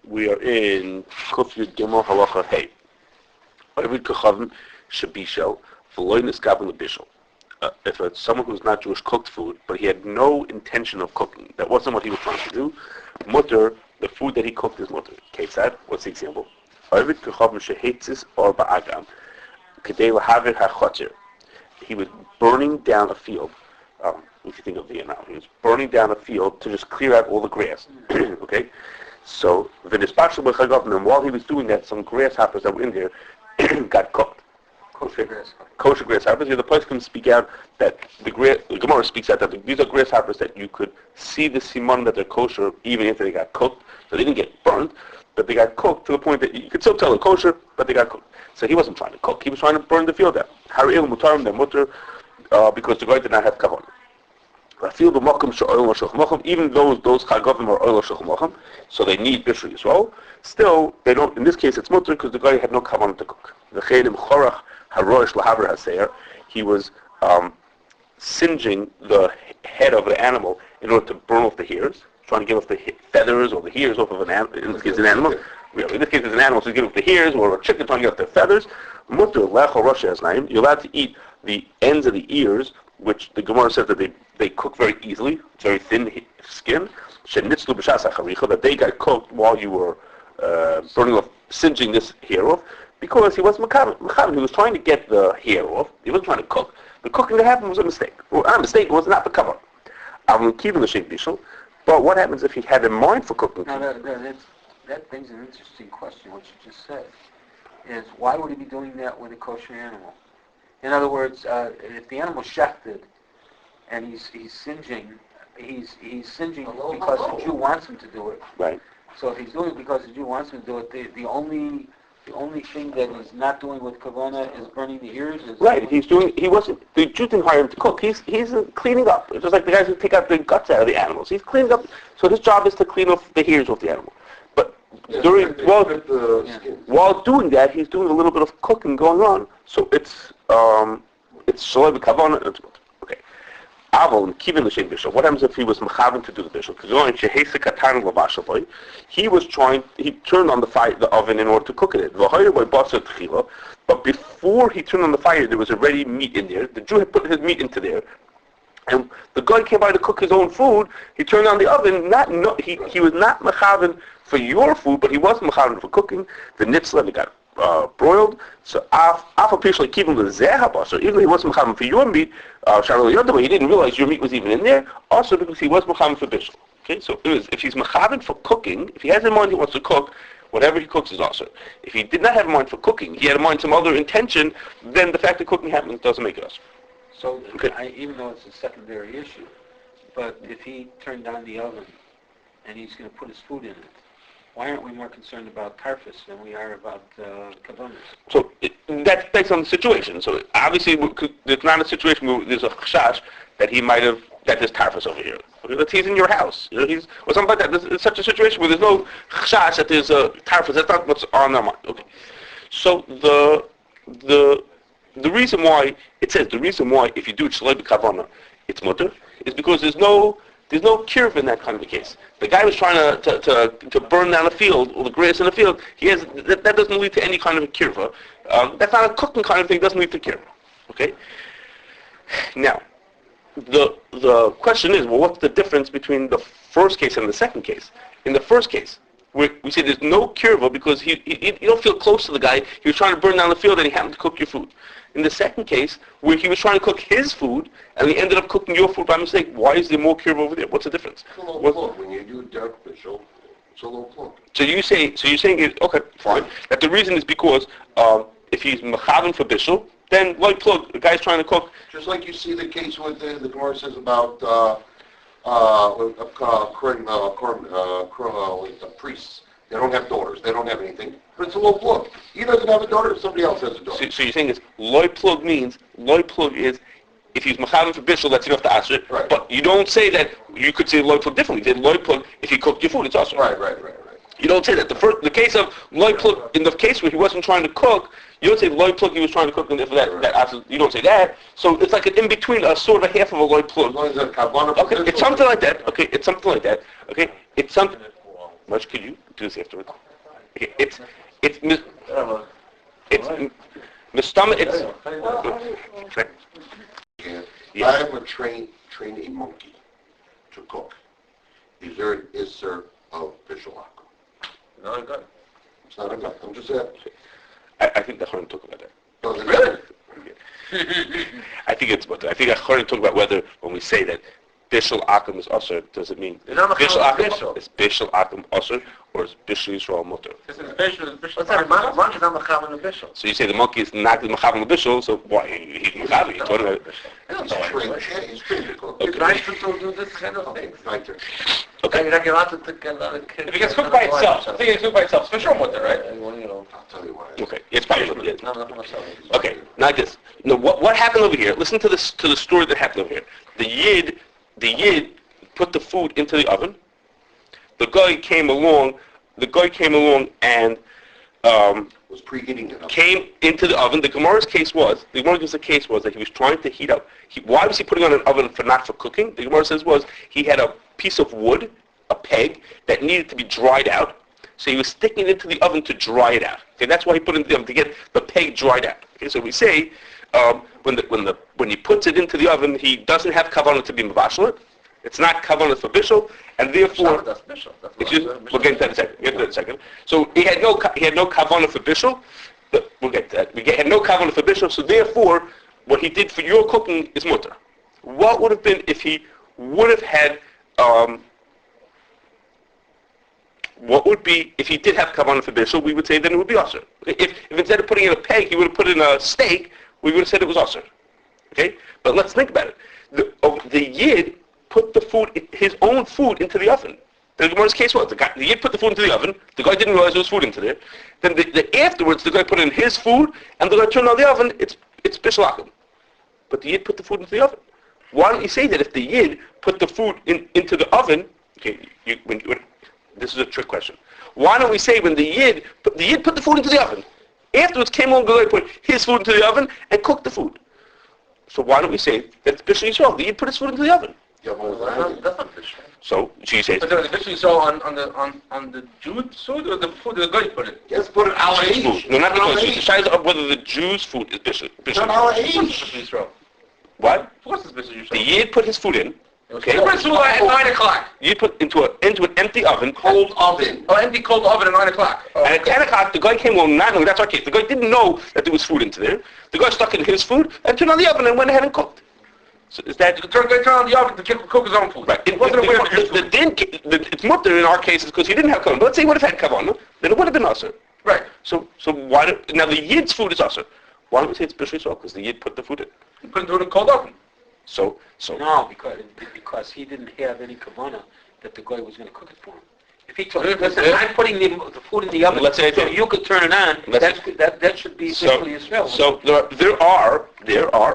We are in Kuf Yud Gimel Halacha Hey. Every Kachavim should be shel. Bishul. If it's someone who's not Jewish cooked food, but he had no intention of cooking, that wasn't what he was trying to do, mutter, the food that he cooked is mutter. Ketzad, what's the example? He was burning down a field. If you think of the analogy, he was burning down a field to just clear out all the grass. Okay? So, and while he was doing that, some grasshoppers that were in there got cooked. Kosher grasshoppers. The place can speak out that the Gemara speaks out that these are grasshoppers that you could see the siman that they're kosher even after they got cooked. So they didn't get burnt, but they got cooked to the point that you could still tell they're kosher, but they got cooked. So he wasn't trying to cook; he was trying to burn the field out. Haril mutarim the mutter, because the guy did not have kavanah. Even those chagavim are oil shulchan, so they need Bishul Yisroel. Still, they don't. In this case, it's mutter because the guy had no kavanah to cook. He was singeing the head of the animal in order to burn off the hairs, trying to get off the feathers or the hairs off of an animal. In this case, an animal. In this case, it's an animal, so you get off the hairs, or a chicken trying to get off the feathers. You're allowed to eat the ends of the ears, which the Gemara says that they cook very easily. It's very thin skin. That they got cooked while you were burning off, singeing this hair off, because he was makavan. He was trying to get the hair off. He wasn't trying to cook. The cooking that happened was a mistake. Well, not a mistake. It was not the cover. But what happens if he had in mind for cooking? Now that brings an interesting question. What you just said is, why would he be doing that with a kosher animal? In other words, if the animal's shechted and he's singeing because the Jew wants him to do it. Right. So if he's doing it because the Jew wants him to do it, the only thing that he's not doing with Kavanah is burning the ears. Right. The Jew didn't hire him to cook. He's cleaning up. It's just like the guys who take out the guts out of the animals. He's cleaning up. So his job is to clean off the hairs off the animal. But while doing that, he's doing a little bit of cooking going on. So it's shaloi b'kavanah. Okay. Avol and kivin l'shem bishul. What happens if he was mechavan to do the bishul? Because he turned on the oven in order to cook it. But before he turned on the fire, there was already meat in there. The Jew had put his meat into there. And the guy came by to cook his own food. He turned on the oven. He was not mechavan for your food, but he was mechavan for cooking. The nitzla got broiled. So even though he wasn't mechavan for your meat, he didn't realize your meat was even in there. Also because he was mechavan for bishul. Okay, so if he's mechavan for cooking, if he has in mind he wants to cook, whatever he cooks is also. If he did not have in mind for cooking, he had in mind some other intention, then the fact that cooking happens doesn't make it us. So, even though it's a secondary issue, but if he turned on the oven and he's going to put his food in it, why aren't we more concerned about karfus than we are about kavanah? So that's based on the situation. So obviously, it's not a situation where there's a chashash that he might have, that there's tarfus over here. That he's in your house, or something like that. It's such a situation where there's no chashash that there's a tarfus. That's not what's on their mind. Okay. So the reason why it says if you do it shaloi b'kavanah, it's mutter, is because there's no kirv in that kind of a case. The guy was trying to burn down a field, or the grass in a field. That doesn't lead to any kind of a kirva. That's not a cooking kind of thing. It doesn't lead to kirva. Okay. Now, the question is, well, what's the difference between the first case and the second case? In the first case, we say there's no kirva because you don't feel close to the guy. He was trying to burn down the field and he happened to cook your food. In the second case, where he was trying to cook his food and he ended up cooking your food by mistake, why is there more kirva over there? What's the difference? It's a low plug. When you do dark bishul, it's a low plug. So you're saying okay, fine. That the reason is because if he's mechavan for bishul, then light plug, the guy's trying to cook. Just like you see the case with the Gemara says about priests. They don't have daughters. They don't have anything. But it's a low plug. He doesn't have a daughter. Somebody else has a daughter. So you're saying loy plug is if he's mechavan for bishul, that's enough to answer it. Right. But you don't say that. You could say loy plug differently. You say loy plug if he cooked your food, it's also right. You don't say that. The case of loy plug, in the case where he wasn't trying to cook, you don't say loy plug he was trying to cook, and if that you don't say that. So it's like an in between, a sort of a half of a loy plug. As long as Okay, it's something like that. Okay, it's something like that. Okay, it's something. Much could you do this afterwards? Okay, it's Mistama, it's... Yeah. I am a train a monkey to cook. Is there an Isser of Bishul Akum? No, I got it. It's not a gut. I'm just asking. I think the Chorin talk about that. No, there's Really? I think it's what I think Chorin talk about whether when we say that Bishul Akum is Usher, does it mean Bishul Akum is Bishul Akum Usher or is Bishul Yisroel Mutter? What's that? Monkey is not Mechavan and Bishul. So you say the monkey is not the Mechavan Bishul, so why? He's Mechavan. He's talking about... He's trained to cook. It's nice to do this kind of thing. Right there. Okay. If it gets cooked by itself, I think it's cooked by itself. It's Bishul Mutter, right? I'll tell you what. Okay. It's probably... Yeah. No, myself. Okay. Now like this. No, what happened over here? Listen to this to the story that happened over here. The Yid put the food into the oven. The guy came along and Was preheating it up. came into the oven. The Gemara's case was that he was trying to heat up. Why was he putting on an oven not for cooking? The Gemara says was he had a piece of wood, a peg, that needed to be dried out. So he was sticking it into the oven to dry it out. Okay, that's why he put it into the oven, to get the peg dried out. Okay, so we say when he puts it into the oven, he doesn't have kavanah to be mavashal. It's not kavanah for bishul, and therefore, That's Bishul. we'll get to that in a second. So he had no kavanah for bishul. But we'll get to that. We had no kavanah for bishul. So therefore, what he did for your cooking is mutter. What would have been if he would have had? What would be if he did have kavanah for bishul? We would say then it would be asur. If instead of putting in a peg, he would have put in a steak, we would have said it was asur. Okay, but let's think about it. The Yid put the food, his own food, into the oven. The Gemara's case was the Yid put the food into the oven. The guy didn't realize there was food into there. Then afterwards, the guy put in his food, and the guy turned on the oven. It's Bishul Akum. But the Yid put the food into the oven. Why don't you say that if the Yid put the food into the oven? Okay, this is a trick question. Why don't we say when the Yid put the food into the oven, afterwards came along, the guy put his food into the oven and cooked the food? So why don't we say that it's Bishul Yisroel? The Yid put his food into the oven. Yeah, That's not Bishul. So she says, But the Bishul Yisroel on the Jews' food or the food the guy put it? Yes, put it al Jews' food. No, not the Jews. The size of whether the Jews' food is Bishul. Not al Of course it's Bishul Yisroel. What? Of course it's Bishul Yisroel. The Yid put his food in. Okay. He put his food at 9 o'clock. You put into an empty oven. cold oven. Oh, empty cold oven at 9 o'clock. Oh, And at 10 o'clock, the guy came along, that's our case. The guy didn't know that there was food into there. The guy stuck in his food and turned on the oven and went ahead and cooked. So is that... The guy turned on the oven to cook his own food. Right. It wasn't a way of it's mutter in our cases because he didn't have kavanah. But let's say he would have had kavanah, then it would have been asur. Right. So why now the Yid's food is asur. Why don't we say it's Bishul Yisroel? Because the Yid put the food in. He put it into a cold oven. So No, because he didn't have any kavanah that the guy was going to cook it for him. If he told, listen, I'm putting the food in the oven, Let's say so you could turn it on. That should be Bishul Yisroel. So there are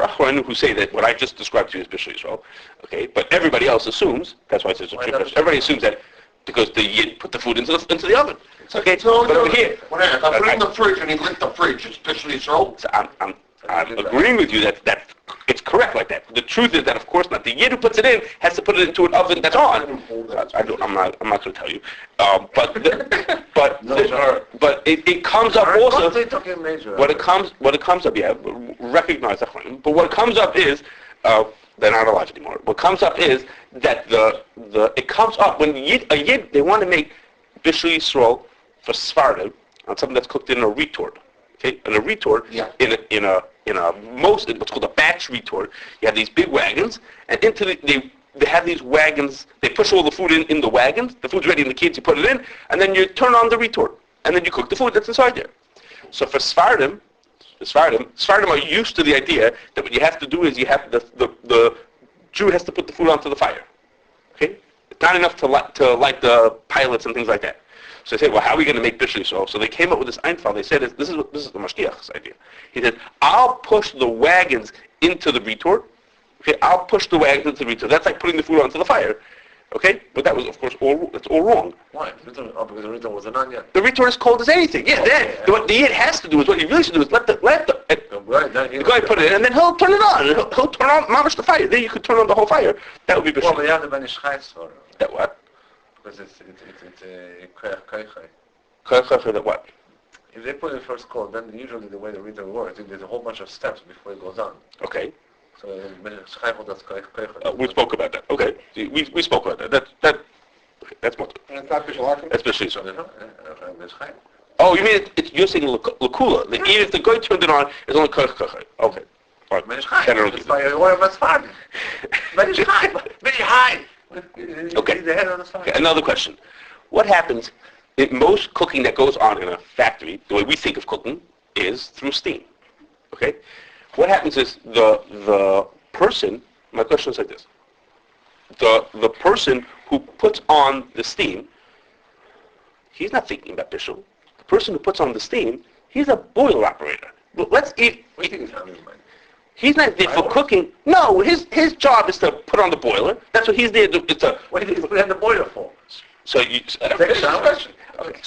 Achronim who say that what I just described to you is Bishul Yisroel. Okay, but everybody else assumes, that's why it's a trick question, everybody assumes that because the Yid put the food into the oven. Okay, but over here, If I put it in the fridge and he lit the fridge, it's Bishul Yisroel. so I'm agreeing with you that it's correct like that. The truth is that of course not. The Yid who puts it in has to put it into an oven that's on. I'm not going to tell you. But it comes up also. What it comes up, yeah, recognize that one. But what comes up is they're not alive anymore. What comes up is that it comes up when a Yid they want to make Bishul Yisroel for Sfardim on something that's cooked in a retort. Okay, in a retort, Yeah. in what's called a batch retort, you have these big wagons, and they have these wagons. They push all the food in the wagons. The food's ready in the kids. You put it in, and then you turn on the retort, and then you cook the food that's inside there. So for Sfardim are used to the idea that what you have to do is you have the Jew has to put the food onto the fire. Okay, it's not enough to light the pilots and things like that. So they said, well, how are we going to make Bishul Yisroel? So they came up with this Einfall. They said, this is the Mashgiach's idea. He said, I'll push the wagons into the retort. Okay, I'll push the wagons into the retort. That's like putting the food onto the fire. Okay, but that was, of course, that's all wrong. Why? Because the return wasn't on yet. The retort is cold as anything. Yeah, what the Yid has to do is what he really should do is let the guy put it in, and then he'll turn it on. He'll turn on, mamish the fire. Then you could turn on the whole fire. That would be Bishul. Well, but you have to banish chayes for it. That what? Because it's a koichai. That what? If they put it first call, then usually the way the reader works, there's a whole bunch of steps before it goes on. Okay. So that's koichai. We spoke about that. Okay. We spoke about that. That's more. And it's not Bishul. That's Bishul. Oh, you mean you're saying lakula? Even if the guy turned it on, it's only koichai. Okay. All right. It's by a word of Asfad. Very high. Okay. The head on the side. Okay. Another question. What happens in most cooking that goes on in a factory, the way we think of cooking, is through steam. Okay? What happens is the person, my question is like this. The person who puts on the steam, he's not thinking about Bishul. The person who puts on the steam, he's a boiler operator. Let's eat. What do you think is happening, man? He's not there for cooking. No, his job is to put on the boiler. That's what he's there to. It's a. What do you think he's putting the boiler for? So you. Take a shower? Okay.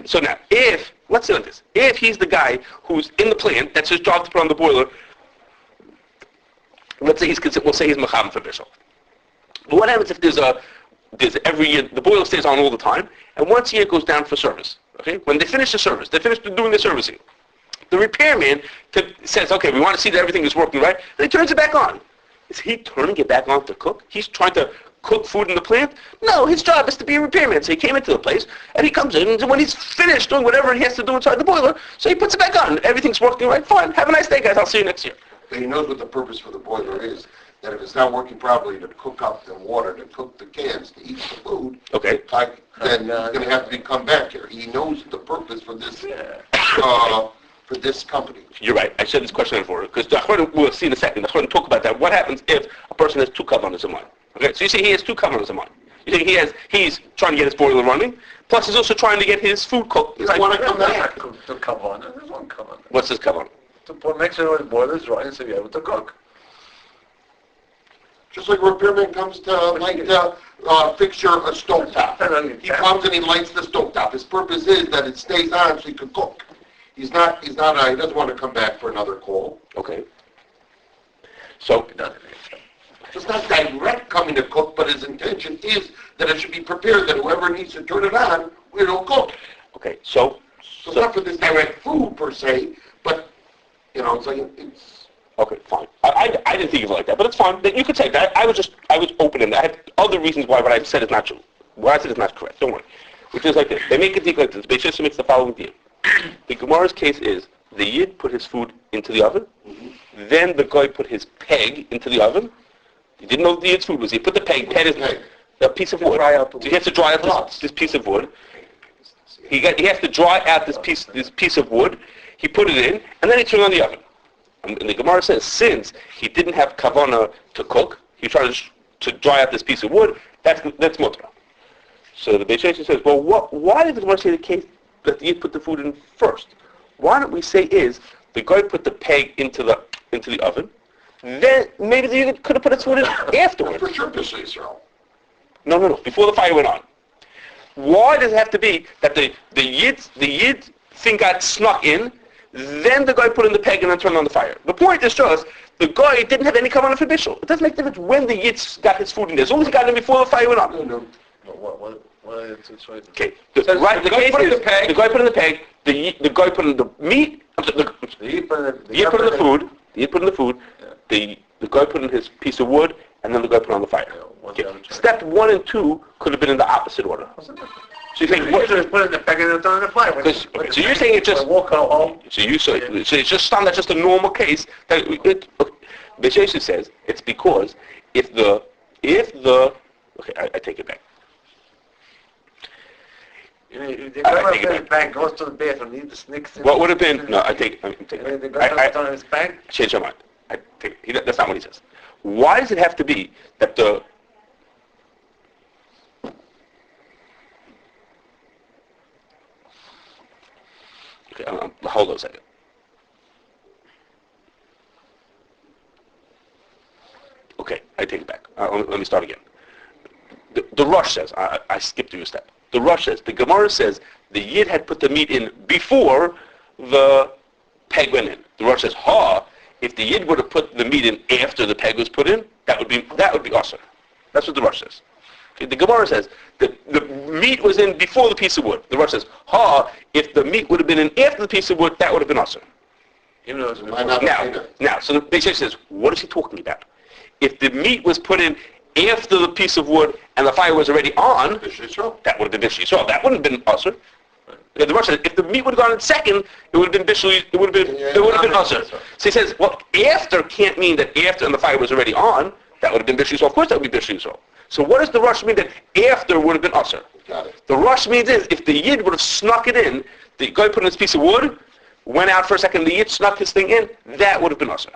So now, if let's say like this, if he's the guy who's in the plant, that's his job to put on the boiler. Let's say we'll say he's macham for Bishul. But what happens if there's every year the boiler stays on all the time, and once a year it goes down for service. Okay, when they finish the service, they finish doing the servicing. The repairman says, okay, we want to see that everything is working right. Then he turns it back on. Is he turning it back on to cook? He's trying to cook food in the plant? No, his job is to be a repairman. So he came into the place, and he comes in, and when he's finished doing whatever he has to do inside the boiler, so he puts it back on. Everything's working right. Fine. Have a nice day, guys. I'll see you next year. But he knows what the purpose for the boiler is. That if it's not working properly to cook up the water, to cook the cans, to eat the food, Okay. Then he's going to have to come back here. He knows the purpose for this company. You're right. I said this question before because we'll see in a second. I'm going to talk about that. What happens if a person has two kavanahs in mind? Okay, so you see he has two kavanahs in mind. You think he's trying to get his boiler running, plus he's also trying to get his food cooked. He's want to come back. To Kavanah, there's one Kavanah. What's his kavanah? To make sure the boiler's running so you're able to cook. Just like a repairman comes to fix your stovetop. He comes and he lights the stovetop. His purpose is that it stays on so he can cook. He doesn't want to come back for another call. Okay. So It's not direct coming to cook, but his intention is that it should be prepared, that whoever needs to turn it on, it'll cook. okay. So So it's not for this direct food per se, but, it's like, it's... okay, fine. I didn't think of it like that, but it's fine. You could say that. I was open-ended. I had other reasons why what I said is not true. What I said is not correct. Don't worry. Which is like this. They make it deep like this. Bishul makes the following deal. The Gemara's case is the Yid put his food into the oven, then the guy put his peg into the oven. He didn't know what the Yid's food was. He put the peg is a piece of wood. So he has to dry out this piece of wood. He has to dry out this piece of wood. He put it in, and then he turned on the oven. And the Gemara says, since he didn't have kavanah to cook, he tried to dry out this piece of wood. That's mutra. So the Bishul says, well, why did the Gemara say the case that the Yid put the food in first? Why don't we say is the guy put the peg into the oven, then maybe the Yid could have put his food in afterwards. For sure, Bishul Yisroel. No, before the fire went on. Why does it have to be that the Yid thing got snuck in, then the guy put in the peg and then turned on the fire? The point is just, the guy didn't have any kavanah for Bishul. It doesn't make a difference when the Yid got his food in there, as long as he got it in before the fire went on. No. What are the two choices? Okay. The case is, the guy put in the peg, the guy put in the meat, the Yid put in the food, the guy put in his piece of wood, and then the guy put on the fire. Okay. Step 1 and 2 could have been in the opposite order. So you're saying put in the peg and then turn on the fire. So you're saying it just walk out home. So it's just that's a normal case. Bishul says it's because if the okay, I take it back. The guy back goes to the bathroom, he sneaks in. What would have been? No, I take it And the back. guy turns on his bag. I changed my mind. I take it. That's not what he says. Why does it have to be that the... Okay, hold on a second. Okay, I take it back. Let me start again. The Rush says, I skipped through a step. The Rush says, the Gemara says, the Yid had put the meat in before the peg went in. The Rush says, if the Yid would have put the meat in after the peg was put in, that would be awesome. That's what the Rush says. Okay, the Gemara says the meat was in before the piece of wood. The Rosh says, if the meat would have been in after the piece of wood, that would have been usher. Even though it's Why not? Now, so the Beish says, what is he talking about? If the meat was put in after the piece of wood and the fire was already on, that would have been Bishul Yisroel. That wouldn't have been usher. The Rosh says, if the meat would have gone in second, it would have been Bishul. It would have been usher. So he says, well, after can't mean that after and the fire was already on. That would have been Bishul Yisroel. Of course, that would be Bishul Yisroel. So what does the Rosh mean that after would have been usher? Got it. The Rosh means is if the Yid would have snuck it in, the guy put in this piece of wood, went out for a second, the Yid snuck his thing in, that would have been usher.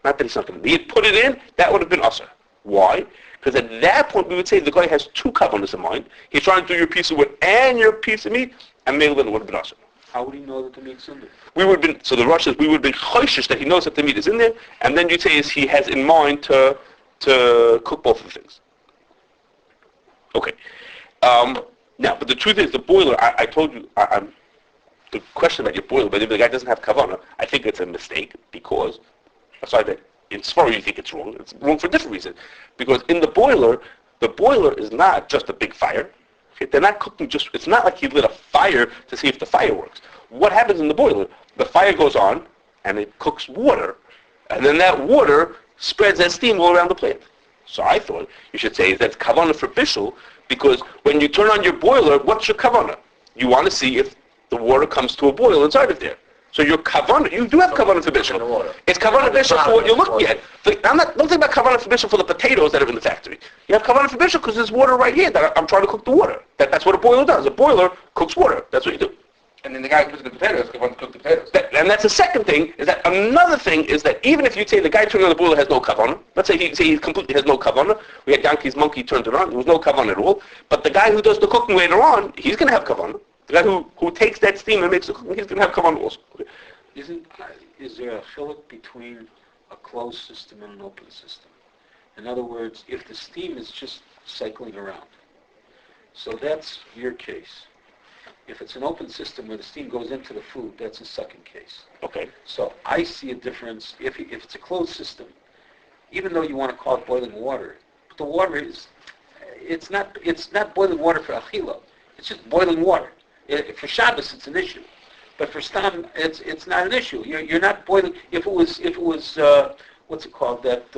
Not that he snuck it in. The Yid put it in, that would have been usher. Why? Because at that point we would say the guy has two kavanas in mind. He's trying to do your piece of wood and your piece of meat, and maybe it would have been usher. How would he know that the meat's in there? So the Rosh says we would have been choishish that he knows that the meat is in there, and then you'd say is he has in mind to cook both of the things. Okay. Now, but the truth is, the boiler, I told you, the question about your boiler, but if the guy doesn't have kavanah, I think it's a mistake, because, aside that, in Sfar you think it's wrong for a different reason. Because in the boiler is not just a big fire. Okay? They're not cooking it's not like you lit a fire to see if the fire works. What happens in the boiler? The fire goes on, and it cooks water, and then that water spreads as steam all around the plant. So I thought you should say that's kavanah for Bishul, because when you turn on your boiler, what's your kavanah? You want to see if the water comes to a boil inside of there. So your kavanah, you do have kavanah for Bishul. It's kavanah Bishul for what you're looking at. Don't think about kavanah for Bishul for the potatoes that are in the factory. You have kavanah for Bishul because there's water right here that I'm trying to cook the water. That's what a boiler does. A boiler cooks water. That's what you do. And then the guy who cooks the potatoes wants to cook the potatoes. And that's the second thing, is that another thing is that even if you say the guy turning on the boiler has no kavanah, let's say he completely has no kavanah, we had Yankee's monkey turned it on, there was no kavanah at all, but the guy who does the cooking later on, he's going to have kavanah. The guy who takes that steam and makes the cooking, he's going to have kavanah also. Is there a chiluk between a closed system and an open system? In other words, if the steam is just cycling around, so that's your case. If it's an open system where the steam goes into the food, that's a second case. Okay. So I see a difference if it's a closed system, even though you want to call it boiling water, but the water it's not boiling water for achila. It's just boiling water. For Shabbos, it's an issue, but for Stam, it's not an issue. You're not boiling. If it was what's it called? That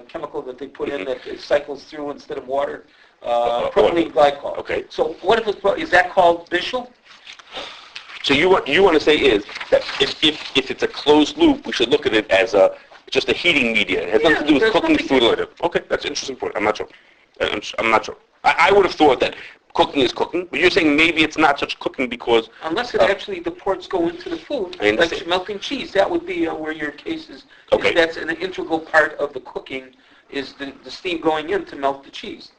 chemical that they put in that cycles through instead of water. Propylene glycol. Okay. So what if is that called Bishul? So you want to say is that if it's a closed loop, we should look at it as just a heating media. It has nothing to do with cooking food later. Okay, that's an interesting point. I'm not sure. I'm not sure. I would have thought that cooking is cooking, but you're saying maybe it's not such cooking because unless it actually the ports go into the food, like melting cheese. That would be where your case is. Okay. That's an integral part of the cooking is the steam going in to melt the cheese.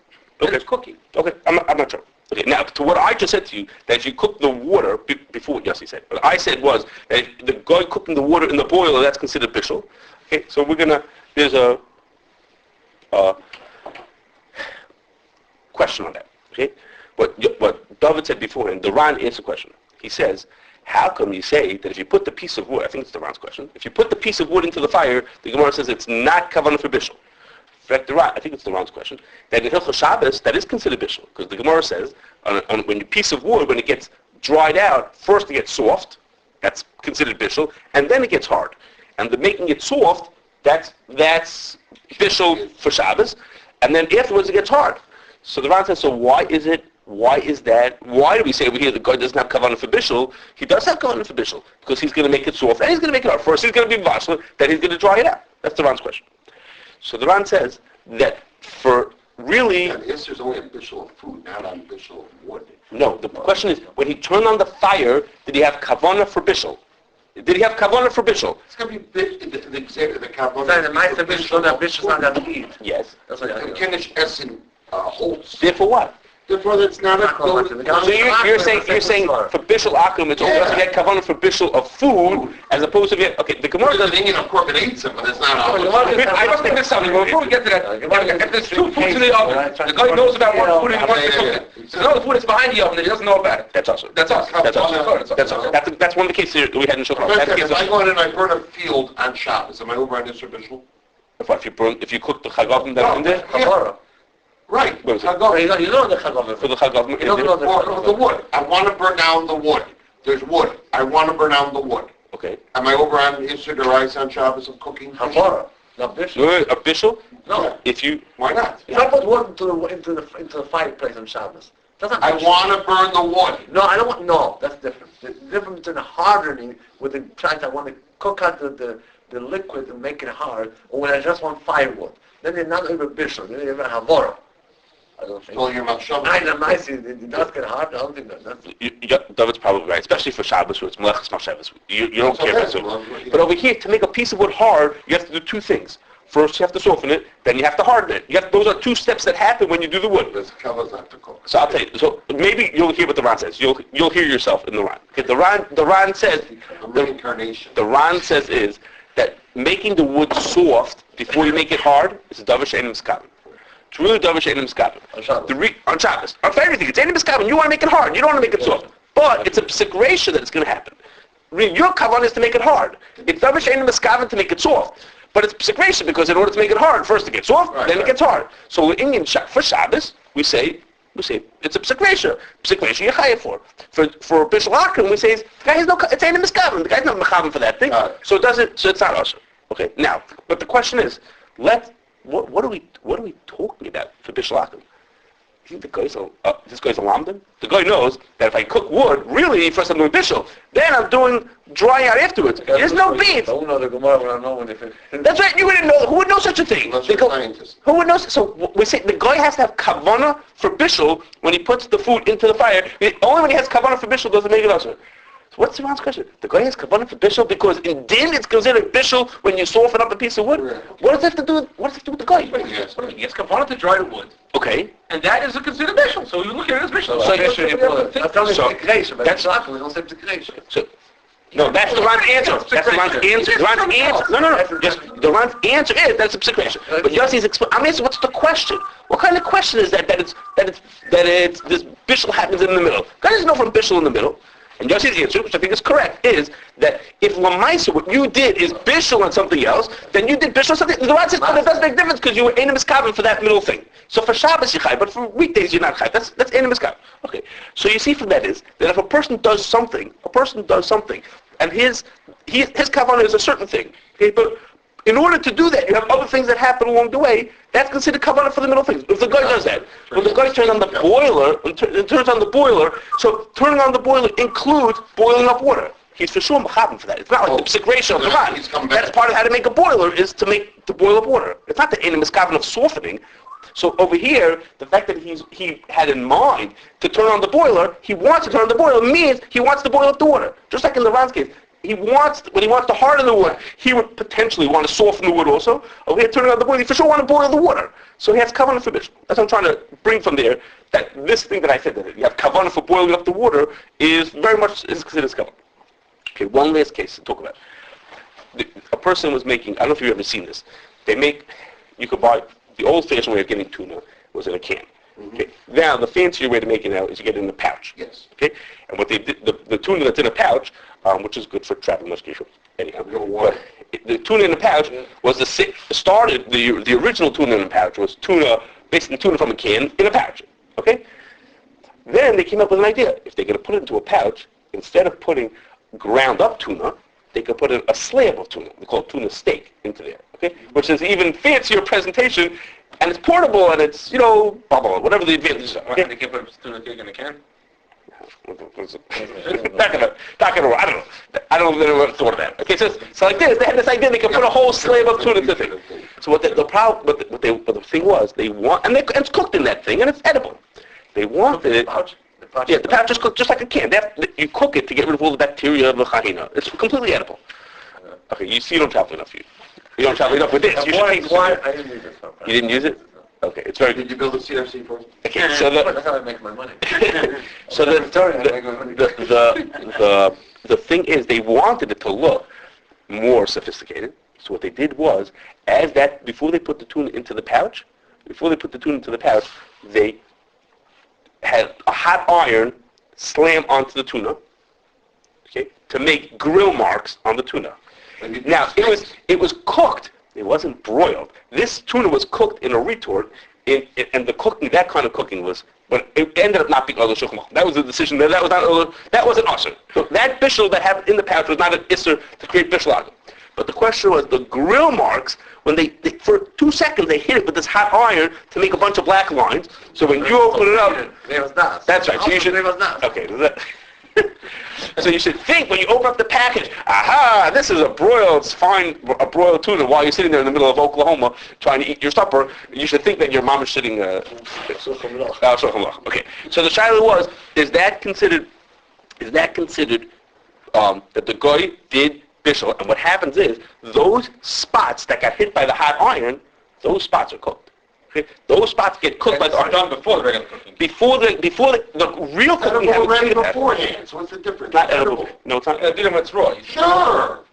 Okay. It's cooking. Okay, I'm not sure. Okay, now to what I just said to you, that if you cook the water before what Yossi said, what I said was that the guy cooking the water in the boiler, that's considered Bishul. Okay, so there's a question on that. Okay, what David said beforehand, the Ran answered the question. He says, how come you say that if you put the piece of wood, I think it's the Ran's question, if you put the piece of wood into the fire, the Gemara says it's not kavanah for Bishul. I think it's the Ron's question, that in Hilchos Shabbos, that is considered Bishul, because the Gemara says, when your piece of wood, when it gets dried out, first it gets soft, that's considered Bishul, and then it gets hard. And the making it soft, that's Bishul for Shabbos, and then afterwards it gets hard. So the Ron says, so why is that? Why do we say over here the guy doesn't have kavanah for Bishul? He does have kavanah for Bishul, because he's going to make it soft, and he's going to make it hard. First he's going to be vashla, then he's going to dry it out. That's the Ron's question. So the Ran says that for really... And the answer is only a Bishul of food, not on Bishul of wood. No, the question is, when he turned on the fire, did he have kavanah for Bishul? Did he have kavanah for Bishul? It's going to be the kavanah. Sorry, the Meister Bishul, that Bishul's not that heat. Yes. That's what I The Kiddush Essen holds. Therefore what? Therefore, that's not a... So you're saying for Bishul Akum, it's only to get kavanah for Bishul of food, as opposed to get... Okay, the Gemara There's doesn't... an Indian of course it eats them, but it's not a... I must think there's something. Before we get to that, if there's two foods in the oven, the guy knows about one food and he wants to cook it. There's another food that's behind the oven that he doesn't know about it. That's us. That's us. That's one of the cases we had in Shulchan. If I go in and I burn a field on Shabbos, am I over on Isser Bishul? If you cook the chagavim that are in there? Right. What is it? Chagov. You know the Chagov. For the Chagov. You don't know the Or the wood. I want to burn down the wood. There's wood. I want to burn down the wood. Okay. Am I over on Issur D'Oraisa on Shabbos of cooking? Havara. Not Bishul. No, a Bishul? No. If you... Why not? If I put wood into the fireplace on Shabbos, doesn't I want to burn the wood. No, I don't want. No, that's different. The difference between hardening with the fact I want to cook out the liquid and make it hard, or when I just want firewood. Then you're not over Bishul. Then you're over Havara. I don't think. Still your machshava. I know, nice. It does get hard. I don't think that's. David's probably right, especially for Shabbos, where it's Melechus Shabbos. You don't care about it. But over here, to make a piece of wood hard, you have to do two things. First, you have to soften it, then you have to harden it. Those are two steps that happen when you do the wood. There's kavos not to cook. So I'll tell you. So maybe you'll hear what the Ran says. You'll hear yourself in the Ran. Okay, the Ran says A reincarnation. the Ran says is that making the wood soft before you make it hard is a davar she'ein miskaven. It's really davar she'ein miskaven. On Shabbos. On Shabbos. For everything, it's ein miskaven. You want to make it hard. You don't want to make it soft. But it's a psikration that it's going to happen. Your kavanah is to make it hard. It's davar she'ein miskaven to make it soft. But it's psikration because in order to make it hard, first it gets soft, then it gets hard. So for Shabbos, we say it's a psikration. Psikration you're chayav for. For Bishul Akum, we say the guy has it's ain't a miskaven. The guy's not mechaven for that thing. So it's not us. Okay. Now, but the question is, what are we talking about for Bishul Akum? You think this guy's a lamdan? The guy knows that if I cook wood, really first I'm doing bishul, then I'm doing drying out afterwards. There's no beef. I don't know the Gemara when I know when if it. That's right. You wouldn't know. Who would know such a thing? Unless you're a scientist. Who would know? So we say the guy has to have kavanah for bishul when he puts the food into the fire. Only when he has kavanah for bishul does it make it usher. So what's the Ron's question? The guy has kavanah for bishul because in din it's considered bishul when you soften up a piece of wood. Right. What does it have to do? What does it do with the guy? Yes. Yes, kavanah to dry the wood. Okay. And that is considered bishul. So you look at it as bishul. That's only So- psikration, but that's- that's not. We don't say psikration. So, no, that's the Ron's answer. That's the Ron's answer. The Ron's answer. No. Just the Ron's answer is that's a psikration. But Yossi's I'm asking, what's the question? What kind of question is that? That it's this bishul happens in the middle. God doesn't know from bishul in the middle. And Yossi's answer, which I think is correct, is that if Lamaisa, what you did is bishul on something else, then you did bishul on something. The Ron says, but it doesn't make difference because you were enim miskaven for that middle thing. So for Shabbos you're chai, but for weekdays you're not chai. That's enim miskaven. Okay. So you see from that is that if a person does something, and his kavanah is a certain thing. Okay, but in order to do that, you have other things that happen along the way. That's considered kavanah for the middle things. If the guy does that, when the guy turns on the boiler, so turning on the boiler includes boiling up water. He's for sure mechaven for that. It's not like the psikration of the Ron. That's part of how to make a boiler is to boil up water. It's not the enim miskaven of softening. So over here, the fact that he had in mind to turn on the boiler, he wants to turn on the boiler means he wants to boil up the water. Just like in the Ron's case. When he wants to harden the wood, he would potentially want to soften the wood also. Over here, turning on the boiler, he for sure want to boil the water. So he has kavanah for bishul. That's what I'm trying to bring from there. That this thing that I said, that you have kavanah for boiling up the water, is very much is considered as kavanah. Okay, one last case to talk about. A person was making, I don't know if you've ever seen this. You could buy, the old-fashioned way of getting tuna was in a can. Okay. Now, the fancier way to make it now is you get it in a pouch. Yes. Okay. And what they did, the tuna that's in a pouch, which is good for traveling mosquito. Anyhow, but the tuna in a pouch was the original tuna in a pouch was basically tuna from a can in a pouch. Okay. Then they came up with an idea. If they're going to put it into a pouch, instead of putting ground up tuna, they could put a slab of tuna. We call it tuna steak into there. Okay. Which is even fancier presentation. And it's portable, and it's, blah, blah, blah, whatever the advantages are. Okay. They can put tuna cake in a can. I don't know. I don't know what that. Okay, so like this, they had this idea they could put a whole slab of tuna in the thing. So what the problem, but the thing was, and it's cooked in that thing, and it's edible. They wanted it. Yeah, the pouch is cooked just like a can. You cook it to get rid of all the bacteria of the chahina. It's completely edible. Okay, you don't travel enough. You don't travel enough with this. You should take this. I didn't use it. You didn't use it? Okay, it's very good. Did you build a CRC first? Okay, so That's how I make my money. so the thing is, they wanted it to look more sophisticated. So what they did was, before they put the tuna into the pouch, they had a hot iron slam onto the tuna, okay, to make grill marks on the tuna. Now it was cooked. It wasn't broiled. This tuna was cooked in a retort and the cooking, that kind of cooking was, but it ended up not being other shulchan. That was the decision. That wasn't usher. So that bishul that happened in the pouch was not an isser to create bishul agam. But the question was the grill marks, when they for 2 seconds they hit it with this hot iron to make a bunch of black lines. So when you open it up, that's right. So you should. Okay. So you should think when you open up the package, aha, this is a broiled tuna while you're sitting there in the middle of Oklahoma trying to eat your supper. You should think that your mom is sitting. Okay. So the shaila was: is that considered that the guy did bishul? And what happens is those spots that got hit by the hot iron, those spots are cooked. Okay? Those spots get cooked by the iron. Done before the regular cooking. Before the real cooking Edible ready happens. beforehand, so what's the difference? Not edible. No, it's not. Did it when it's raw. Sure.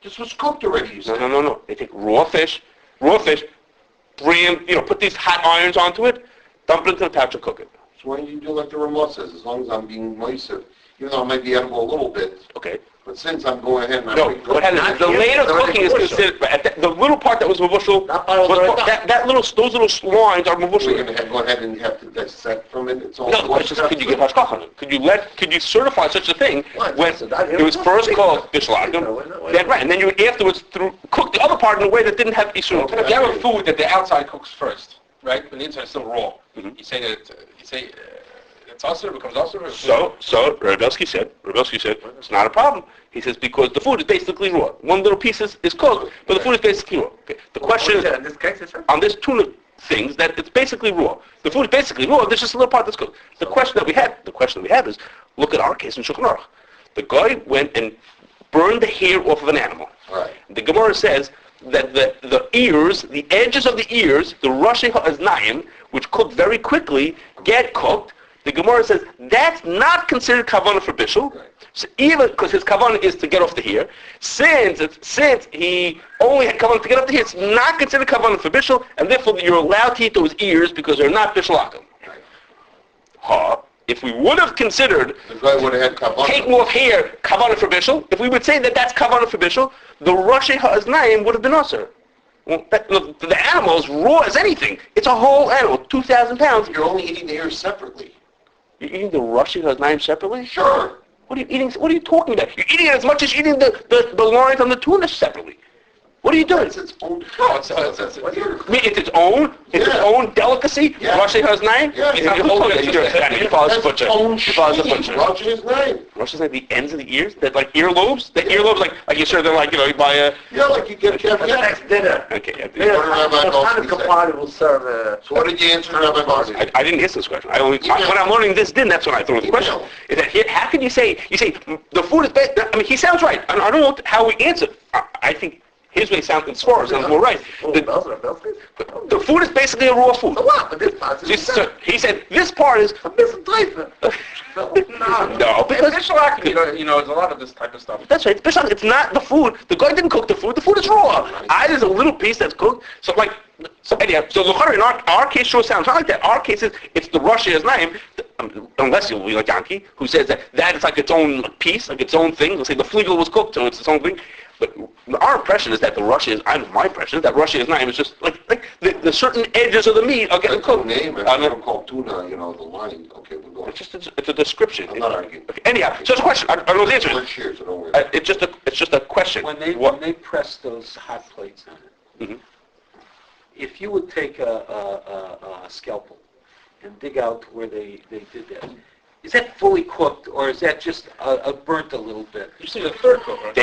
This was cooked already, you said. No. They take raw fish, bring, put these hot irons onto it, dump it into the pouch and cook it. So why don't you do like the Ramah says, as long as I'm being moister, even though it might be edible a little bit, Okay. but since I'm going ahead and No, what happens, the later cooking is considered, the little part that was mavushal, those little lines are we're mavushal. going to go ahead and have to dissect from it, it's all... No, the question is, could you give hashkach on it? Could you certify such a thing when it was first called bishlagim, then right, and then you would afterwards cook the other part in a way that didn't have isur. If you have a food that the outside cooks first, right, when the inside is still raw, you say it's usher, it becomes usher. So Rabelski said, it's not a problem. He says, because the food is basically raw. One little piece is cooked, but the food is basically raw. Okay. The question is, in this case, on this tuna things, that it's basically raw. The food is basically raw, there's just a little part that's cooked. The question that we have is, look at our case in Shulchan Aruch. The guy went and burned the hair off of an animal. Right. The Gemara says that the ears, the edges of the ears, the Rashi Ha'aznayim, which cook very quickly, get cooked. The Gemara says that's not considered kavanah for bishul, so even because his kavanah is to get off the hair. Since he only had kavanah to get off the hair, it's not considered kavanah for bishul, and therefore you're allowed to eat those ears because they're not bishul akum. If we would have considered The guy would have had kavanah. taking off hair kavanah for bishul, if we would say that that's kavanah for bishul, the Rashi Ha'aznayim would have been usher. Well, look, the animal is raw as anything. It's a whole animal, 2,000 pounds. You're only eating the ears separately. You're eating the Rashi Ha'aznayim separately? Sure. What are you eating? What are you talking about? You're eating it as much as you're eating the lines on the tuna separately. What are you doing? It's its own... No, it's It's its own delicacy. Yeah. Rashi Ha'aznayim. Yeah. He follows the butcher. He follows the butcher. Rosh his name. Rashi's like the ends of the ears, that like earlobes. The earlobes, like you sure they're like you buy a. Yeah, like you get The next dinner. Okay. What kind of kapara will serve So what did you answer, Rabbi Barsi? I didn't answer this question. When I'm learning this din, that's when I throw the question. Is that how can you say the food is bad? I mean, he sounds right. I don't know how we answer. I think his way sounds more right. The food is basically a raw food. So what? But this part is... So he said this part is. I'm missing type. No, because there's a lot of this type of stuff. that's right. It's not the food. The guy didn't cook the food. The food is raw. There's a little piece that's cooked. So anyhow, in our case sure sounds not like that. Our case is it's the Rashi Ha'aznayim, unless you'll be like Yankee, who says that is like its own piece, like its own thing. They'll say the fliegel was cooked, so it's its own thing. But our impression is that the Rashi is, my impression is that Rashi Ha'aznayim is just like the certain edges of the meat are getting cooked. Name, I never called tuna, the line. Okay, we're going. It's a description. I'm not arguing. Okay. Anyhow, so it's a question. I don't know the answer. We're here, so don't worry. It's just a question. When they press those hot plates on it, Mhm. if you would take a scalpel and dig out where they did that, is that fully cooked or is that just burnt a little bit? You see the third cook, right?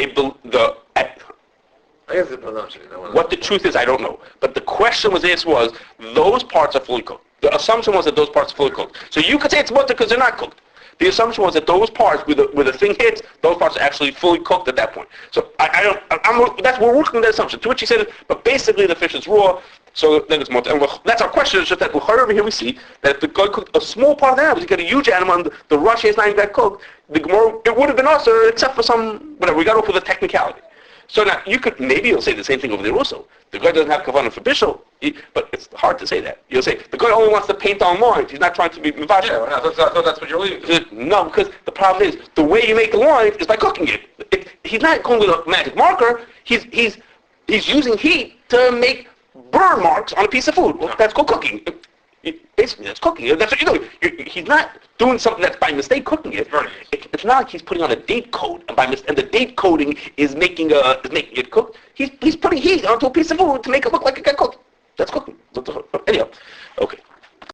I guess the pronunciation. What the truth is, I don't know. But the question was asked was, those parts are fully cooked. The assumption was that those parts are fully cooked. So you could say it's mutter because they're not cooked. The assumption was that those parts, where the thing hits, those parts are actually fully cooked at that point. So we're working on that assumption. To which he said, but basically the fish is raw, so then it's mutter. And that's our question. It's just that over here we see that if the guy cooked a small part of the animal, he got a huge animal, and the Rashi is not even that cooked, it would have been usher, except for some, whatever, we got off with a technicality. So now, you'll say the same thing over there also. The guy doesn't have kavanah for bishul, but it's hard to say that. You'll say, the guy only wants to paint on lines. He's not trying to be mivashel. Yeah, I thought that's what you're leaving to. No, because the problem is, the way you make the lines is by cooking it. He's not going with a magic marker. He's using heat to make burn marks on a piece of food. Well, that's called cooking. Basically, that's cooking. That's what you do. He's not doing something that's by mistake cooking it. It's not like he's putting on a date coat and the date coating is making it cooked. He's putting heat onto a piece of food to make it look like it got cooked. That's cooking.